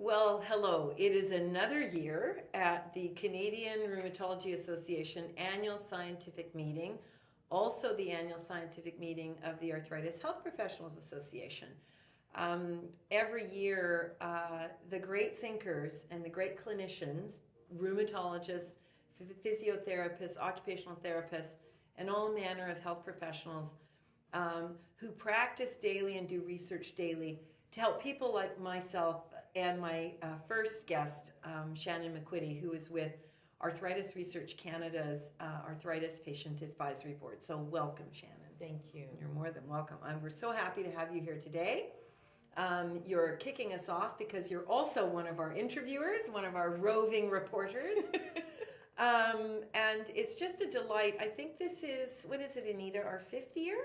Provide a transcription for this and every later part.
Well, hello. It is another year at the Canadian Rheumatology Association annual scientific meeting, also the annual scientific meeting of the Arthritis Health Professionals Association. Every year, the great thinkers and the great clinicians, rheumatologists, physiotherapists, occupational therapists, and all manner of health professionals who practice daily and do research daily to help people like myself and my first guest, Shanon McQuitty, who is with Arthritis Research Canada's Arthritis Patient Advisory Board. So welcome, Shanon. Thank you. You're more than welcome. We're so happy to have you here today. You're kicking us off because you're also one of our interviewers, one of our roving reporters. And it's just a delight. I think this is, what is it, Anita, our 5th year?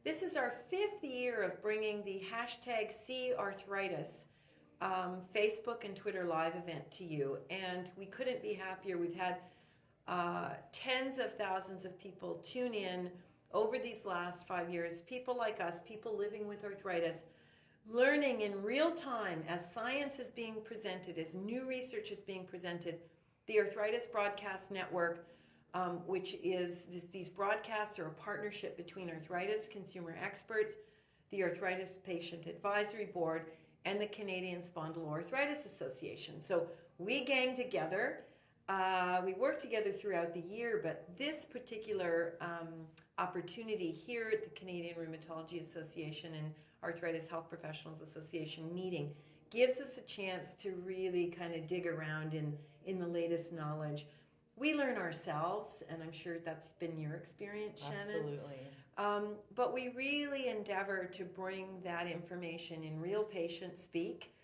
This is our 5th year of bringing the hashtag #CArthritis Facebook and Twitter live event to you. And we couldn't be happier. We've had tens of thousands of people tune in over these last 5 years. People like us, people living with arthritis, learning in real time as science is being presented, as new research is being presented. The Arthritis Broadcast Network, which is these broadcasts are a partnership between arthritis consumer experts, the Arthritis Patient Advisory Board, and the Canadian Spondyloarthritis Association. So we gang together. We work together throughout the year, but this particular opportunity here at the Canadian Rheumatology Association and Arthritis Health Professionals Association meeting gives us a chance to really kind of dig around in the latest knowledge. We learn ourselves, and I'm sure that's been your experience, Shanon. Absolutely. But we really endeavor to bring that information in real patient speak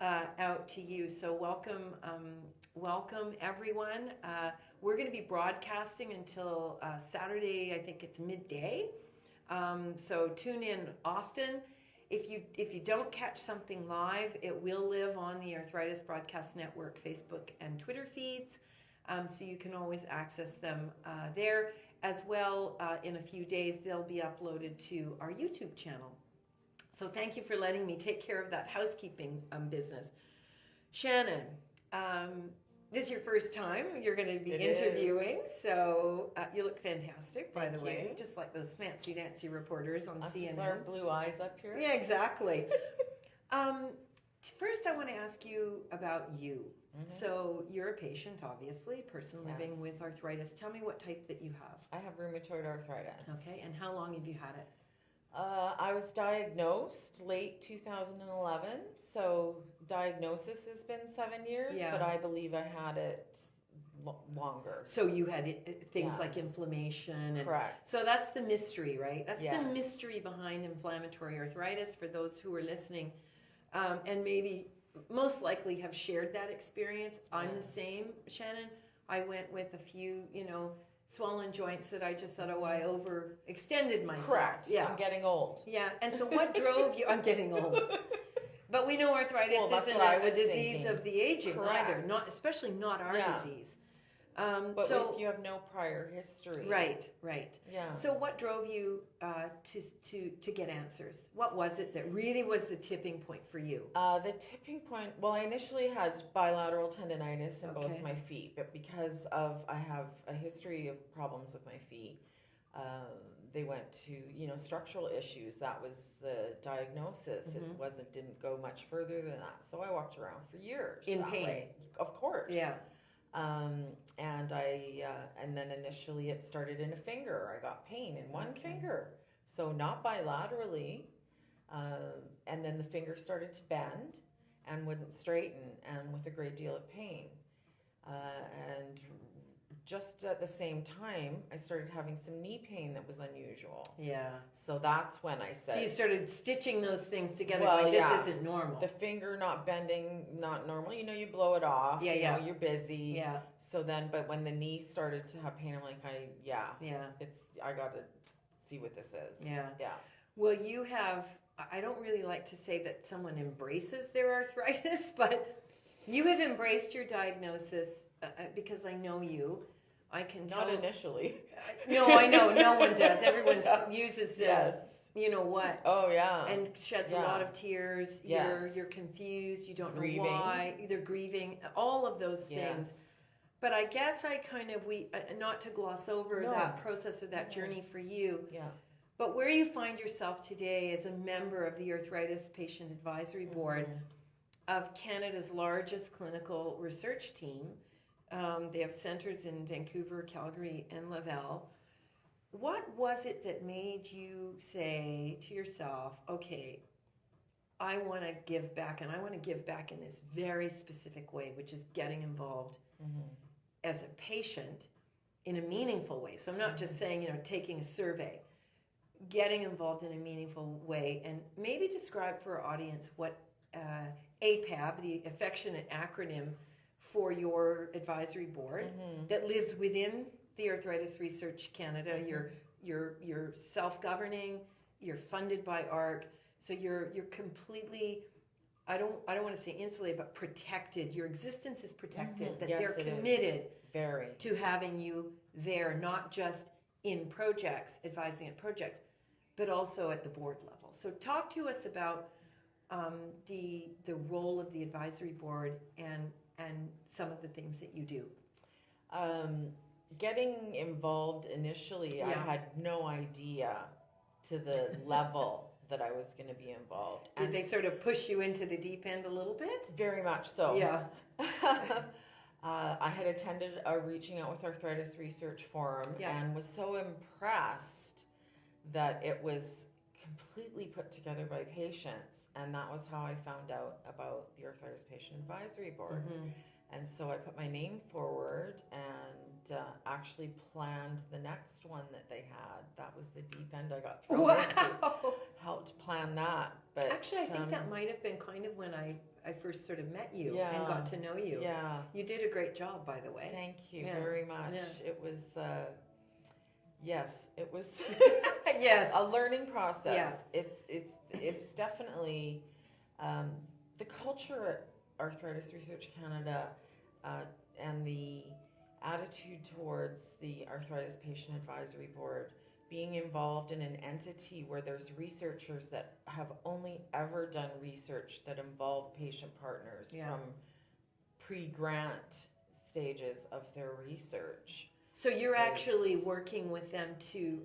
out to you. So welcome everyone. We're going to be broadcasting until Saturday, I think it's midday. So tune in often. If you don't catch something live, it will live on the Arthritis Broadcast Network Facebook and Twitter feeds. So you can always access them there. As well, in a few days, they'll be uploaded to our YouTube channel. So thank you for letting me take care of that housekeeping business. Shanon, this is your first time you're going to be interviewing, so you look fantastic, by the way, just like those fancy dancy reporters on CNN. With our blue eyes up here. Yeah, exactly. First, I want to ask you about you. Mm-hmm. So you're a patient, obviously, a person living with arthritis. Tell me what type that you have. I have rheumatoid arthritis. Okay, and how long have you had it? I was diagnosed late 2011, so diagnosis has been 7 years, but I believe I had it longer. So you had things like inflammation. Correct. So that's the mystery, right? That's yes. the mystery behind inflammatory arthritis for those who are listening and maybe most likely have shared that experience. I'm the same, Shanon. I went with a few, swollen joints that I just thought, I overextended myself. Correct. Yeah. I'm getting old. Yeah. And so what drove you? I'm getting old. But we know arthritis isn't a disease of the aging either, especially not our disease. But if you have no prior history. Right. Yeah. So what drove you to get answers? What was it that really was the tipping point for you? The tipping point, I initially had bilateral tendonitis in both my feet, but because I have a history of problems with my feet, they went to, structural issues. That was the diagnosis. Mm-hmm. It didn't go much further than that. So I walked around for years. In pain. Way. Of course. Yeah. And then initially it started in a finger. I got pain in one finger. So not bilaterally. And then the finger started to bend and wouldn't straighten and with a great deal of pain. And just at the same time, I started having some knee pain that was unusual. Yeah. So that's when I said... So you started stitching those things together going, this isn't normal. The finger not bending, not normal. You blow it off. Yeah, you're busy. Yeah. So then, but when the knee started to have pain, I'm like, I got to see what this is. Yeah. Yeah. Well, you have, I don't really like to say that someone embraces their arthritis, but you have embraced your diagnosis because I know you. I can tell. Not initially. No, I know. No one does. Everyone uses you know what, Oh yeah. and sheds a lot of tears. Yes. You're confused. You don't Grieving. know why. They're grieving. All of those things. But I guess I kind of not to gloss over that process or that journey for you. Yeah. But where you find yourself today as a member of the Arthritis Patient Advisory Board of Canada's largest clinical research team. They have centers in Vancouver, Calgary, and Laval. What was it that made you say to yourself, okay, I want to give back, and I want to give back in this very specific way, which is getting involved as a patient in a meaningful way. So I'm not just saying, taking a survey, getting involved in a meaningful way, and maybe describe for our audience what APAB, the affectionate acronym for your advisory board that lives within the Arthritis Research Canada. You're self-governing, you're funded by ARC, so you're completely, I don't want to say insulated, but protected. Your existence is protected, that they're committed to having you there, not just in projects, advising at projects, but also at the board level. So talk to us about the role of the advisory board and some of the things that you do. Getting involved initially, I had no idea to the level that I was going to be involved. Did they sort of push you into the deep end a little bit? Very much so. Yeah. I had attended a Reaching Out with Arthritis Research Forum and was so impressed that it was completely put together by patients, and that was how I found out about the Arthritis Patient Advisory Board. And so I put my name forward and actually planned the next one that they had. That was the deep end I got thrown into. Helped plan that. But actually, I think that might have been kind of when I first sort of met you and got to know you. Yeah. You did a great job, by the way. Thank you very much. Yeah. It was, it was a learning process. Yeah. It's definitely the culture at Arthritis Research Canada and the attitude towards the Arthritis Patient Advisory Board, being involved in an entity where there's researchers that have only ever done research that involve patient partners from pre-grant stages of their research. So you're actually working with them to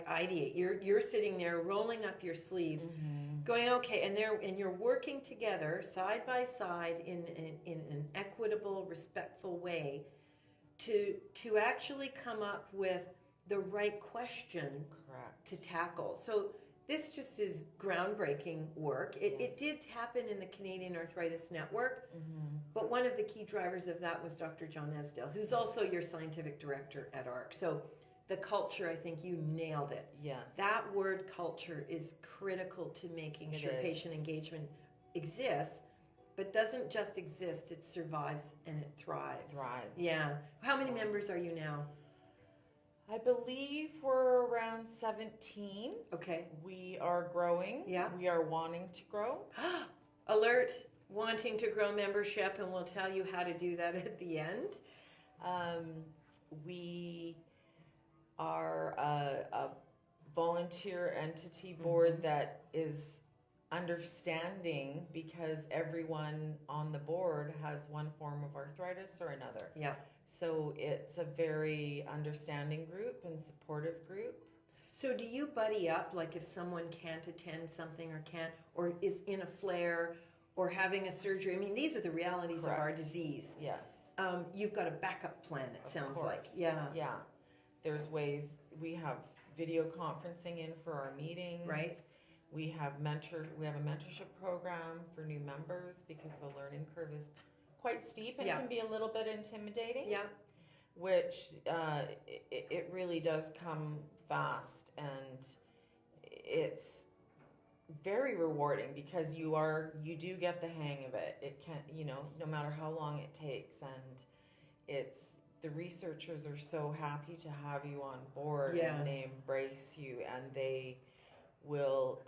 ideate. You're sitting there rolling up your sleeves, going, okay, and you're working together side by side in an equitable, respectful way to actually come up with the right question to tackle. So this just is groundbreaking work. It did happen in the Canadian Arthritis Network, but one of the key drivers of that was Dr. John Esdale, who's also your scientific director at ARC. So the culture, I think you nailed it. Yes. That word culture is critical to making sure patient engagement exists, but doesn't just exist, it survives and it thrives. Yeah. How many members are you now? I believe we're around 17. Okay. We are growing. Yeah. We are wanting to grow. Alert, wanting to grow membership, and we'll tell you how to do that at the end. We are a volunteer entity board that is understanding because everyone on the board has one form of arthritis or another. Yeah. So it's a very understanding group and supportive group. So do you buddy up, like if someone can't attend something or is in a flare or having a surgery? I mean, these are the realities of our disease. Yes. You've got a backup plan, it sounds like. Yeah. Yeah. There's ways, we have video conferencing in for our meetings. Right. We have a mentorship program for new members because the learning curve is quite steep and can be a little bit intimidating. Yeah. Which it really does come fast, and it's very rewarding because you do get the hang of it. It can, no matter how long it takes, and the researchers are so happy to have you on board, and they embrace you, and they will,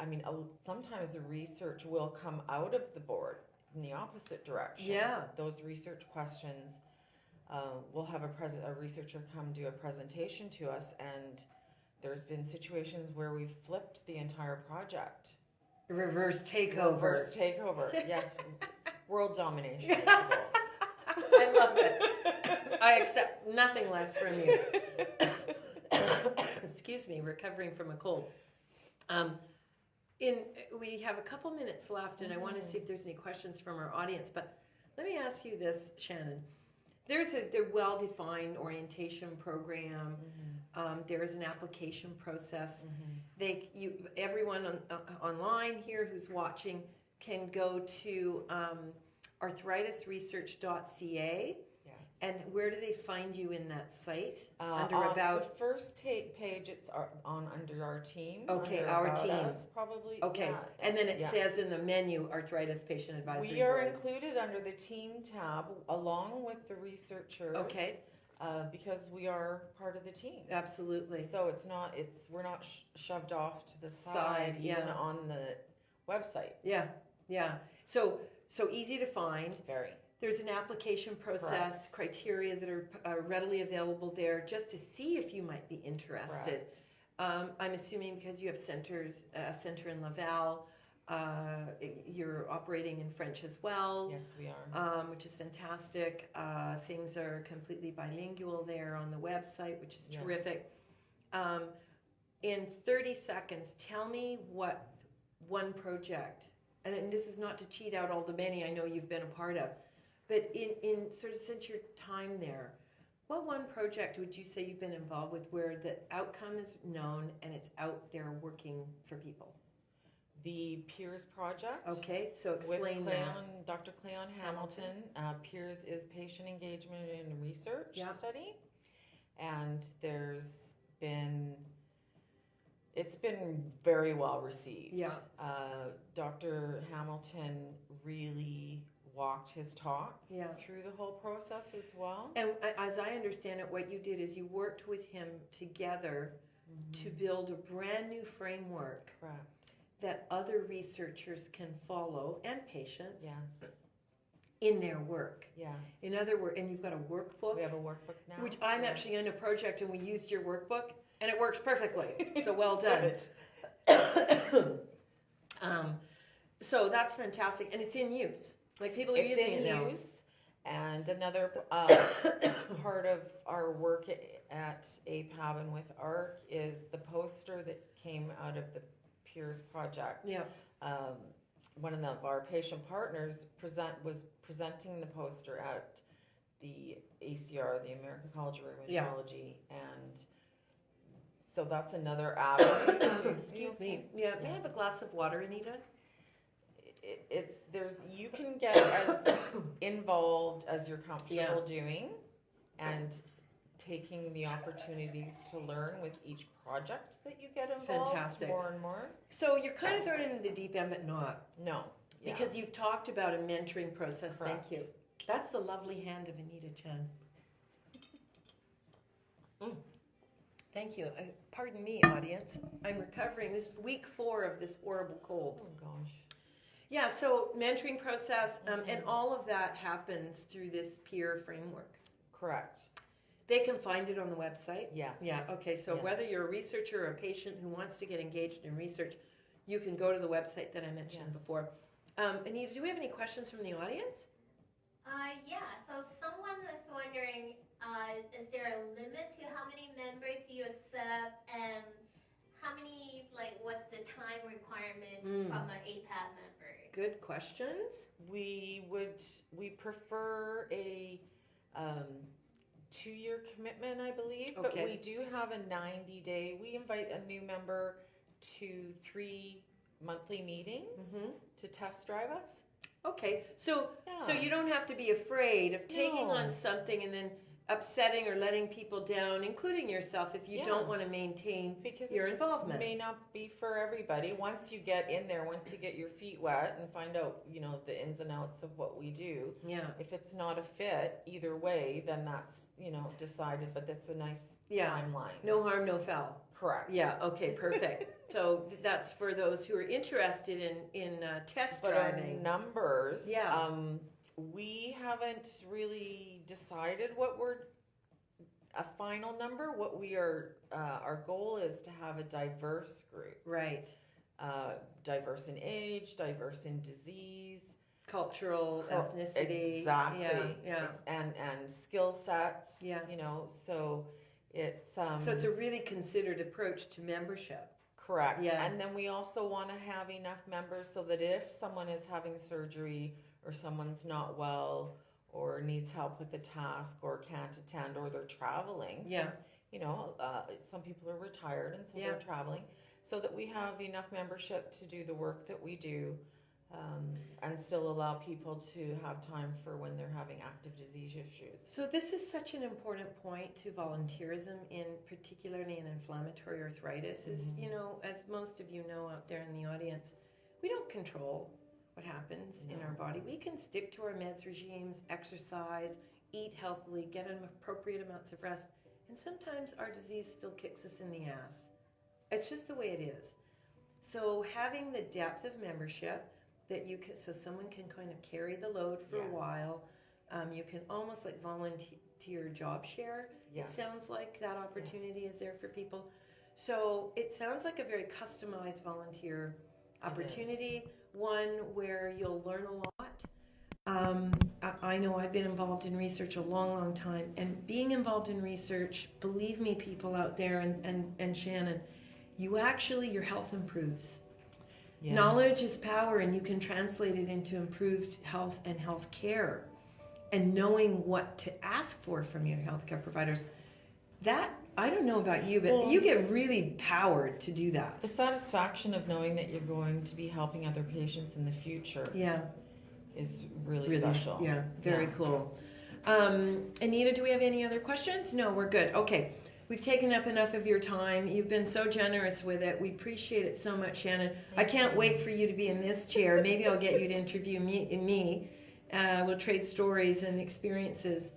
sometimes the research will come out of the board in the opposite direction. Yeah. Those research questions, we'll have a researcher come do a presentation to us, and There's been situations where we've flipped the entire project. Reverse takeover. Reverse takeover. Yes. World domination. is the goal. I love it. I accept nothing less from you. Excuse me, recovering from a cold. We have a couple minutes left, and I want to see if there's any questions from our audience. But let me ask you this, Shanon. There's a well-defined orientation program. There is an application process. Everyone online here who's watching can go to arthritisresearch.ca. And where do they find you in that site? Under about the first page, it's under our team. Okay, under our about team. us, probably. Okay, Yeah. and then it says in the menu, Arthritis Patient Advisory We are Board. included under the team tab along with the researchers. Okay. Because we are part of the team. Absolutely. So we're not shoved off to the side, even on the website. Yeah. So easy to find. Very. There's an application process, criteria that are readily available there just to see if you might be interested. I'm assuming because you have a center in Laval, you're operating in French as well. Yes, we are. Which is fantastic. Things are completely bilingual there on the website, which is terrific. In 30 seconds, tell me what one project, and this is not to cheat out all the many I know you've been a part of, but in sort of since your time there, what one project would you say you've been involved with where the outcome is known and it's out there working for people? The Peers Project. Okay, so explain with that. Dr. Koehn Hamilton. Peers is patient engagement and research study, and it's been very well received. Yeah. Dr. Hamilton really walked his talk through the whole process as well. And as I understand it, what you did is you worked with him together to build a brand new framework. Correct. That other researchers can follow and patients Yes. in their work. Yes. In other words, and you've got a workbook. We have a workbook now. Which I'm actually in a project and we used your workbook and it works perfectly. So well done. So that's fantastic. And it's in use. Like people are using it now. Use. And another part of our work at APAB and with ARC is the poster that came out of the Peers Project. Yeah. One of our patient partners was presenting the poster at the ACR, the American College of Rheumatology, and so that's another avenue. Excuse me. Yeah. May I have a glass of water, Anita? You can get as involved as you're comfortable doing, and taking the opportunities to learn with each project that you get involved. Fantastic. More and more. So you're kind of thrown into the deep end, but not. No. Yeah. Because you've talked about a mentoring process. Correct. Thank you. That's the lovely hand of Anita Chen. Thank you. Pardon me, audience. I'm recovering. This is week 4 of this horrible cold. Oh gosh. Yeah, so mentoring process, and all of that happens through this peer framework. Correct. They can find it on the website? Yes. Yeah, okay, so whether you're a researcher or a patient who wants to get engaged in research, you can go to the website that I mentioned before. Anita, do we have any questions from the audience? Yeah, so someone was wondering, is there a limit to how many members you accept, and how many, what's the time requirement from an APAB member? Good questions. We prefer a 2-year commitment, I believe, but we do have a 90-day. We invite a new member to 3 monthly meetings to test drive us. Okay, so you don't have to be afraid of taking on something and then upsetting or letting people down, including yourself, if you don't want to maintain your involvement. It may not be for everybody. Once you get in there, once you get your feet wet and find out, the ins and outs of what we do. Yeah. If it's not a fit either way, then that's, decided, but that's a nice timeline. No harm, no foul. Correct. Yeah, okay, perfect. So that's for those who are interested in test driving. But our numbers, we haven't really decided what we're a final number. What we are, our goal is to have a diverse group. Right. Diverse in age, diverse in disease, Cultural, ethnicity. exactly, Yeah. and skill sets. Yeah. You know, so it's So it's a really considered approach to membership. correct. Yeah. And then we also want to have enough members so that if someone is having surgery or someone's not well or needs help with a task or can't attend or they're traveling. Yeah. You know, some people are retired and so Yeah. they're traveling, so that we have enough membership to do the work that we do, and still allow people to have time for when they're having active disease issues. So this is such an important point to volunteerism, in particularly in inflammatory arthritis. Is, you know, as most of you know out there in the audience, we don't control what happens in our body. We can stick to our meds regimes, exercise, eat healthily, get appropriate amounts of rest, and sometimes our disease still kicks us in the ass. It's just the way it is. So having the depth of membership that you can, so someone can kind of carry the load for a while. You can almost like volunteer job share. It sounds like that opportunity is there for people. So it sounds like a very customized volunteer opportunity, one where you'll learn a lot. I know I've been involved in research a long time, and being involved in research, believe me, people out there, and Shannon, your health improves. Yes. Knowledge is power, and you can translate it into improved health and health care. And knowing what to ask for from your healthcare providers, that, I don't know about you, but you get really powered to do that. The satisfaction of knowing that you're going to be helping other patients in the future is really special. Yeah, very cool. Anita, do we have any other questions? No, we're good. Okay. We've taken up enough of your time. You've been so generous with it. We appreciate it so much, Shannon. I can't wait for you to be in this chair. Maybe I'll get you to interview me. We'll trade stories and experiences.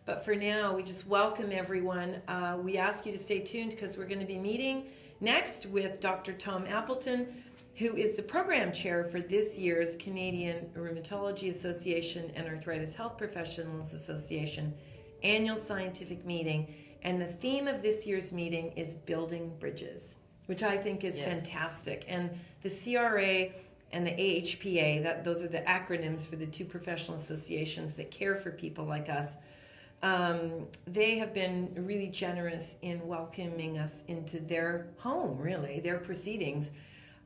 But for now, we just welcome everyone. We ask you to stay tuned because we're going to be meeting next with Dr. Tom Appleton, who is the program chair for this year's Canadian Rheumatology Association and Arthritis Health Professionals Association annual scientific meeting. And the theme of this year's meeting is building bridges, which I think is fantastic. And the CRA and the AHPA, those are the acronyms for the two professional associations that care for people like us. They have been really generous in welcoming us into their home, really, their proceedings.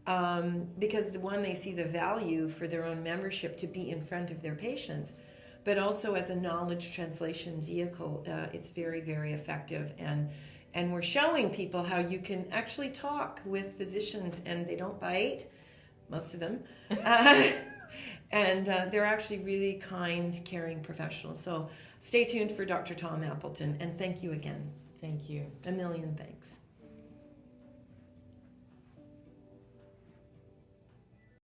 Because they see the value for their own membership to be in front of their patients. But also as a knowledge translation vehicle, it's very, very effective. And we're showing people how you can actually talk with physicians, and they don't bite, most of them. And they're actually really kind, caring professionals. So stay tuned for Dr. Tom Appleton, and thank you again. Thank you. A million thanks.